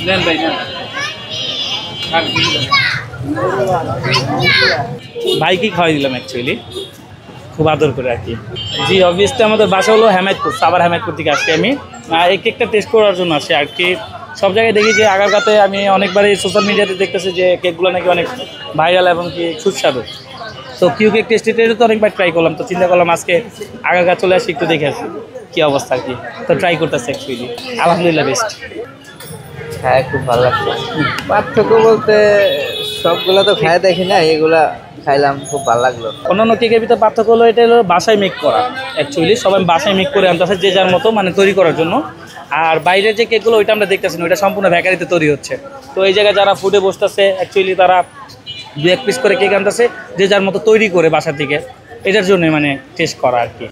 নেন ভাই নেন। ভাইকে খাওয়াই দিলাম অ্যাকচুয়ালি, খুব আদর করে আর কি। জি অবভিয়াসলি আমাদের বাসা হলো হেমায়তপুর, সাভার হেমায়তপুর থেকে আসছি আমি। এই কেকটা টেস্ট করার জন্য আসছি আর কি। সব জায়গায় দেখি যে আগারগাঁতে আমি অনেকবারই সোশ্যাল মিডিয়াতে দেখতেছি যে কেকগুলো নাকি অনেক ভাইরাল এবং কি সুস্বাদু। তো কিউ কেক টেস্টি তো অনেকবার ট্রাই করলাম, তো চিন্তা করলাম আজকে আগারগাঁ চলে আসি, একটু দেখে আসি কী অবস্থা আর কি। তো ট্রাই করতেছি অ্যাকচুয়ালি, আলহামদুলিল্লাহ বেস্ট। হ্যাঁ খুব ভালো লাগছে। পার্থক্য বলতে সবগুলা তো খায় দেখি না, এগুলা খাইলাম খুব ভালো লাগলো। অন্যান্য কেকের ভিতরে পার্থক্য হলো এটা হলো বাসায় মেক করা, অ্যাকচুয়ালি সবাই বাসায় মেক করে আনতে আসে যে যার মতো মানে তৈরি করার জন্য। আর বাইরের যে কেকগুলো ওইটা আমরা দেখতেছি না, ওইটা সম্পূর্ণ বেকারিতে তৈরি হচ্ছে। তো এই জায়গায় যারা ফুডে বসতেছে অ্যাকচুয়ালি তারা দু এক পিস করে কেক আনতেছে যে যার মতো তৈরি করে বাসা থেকে, এটার জন্য মানে টেস্ট করা আর কি।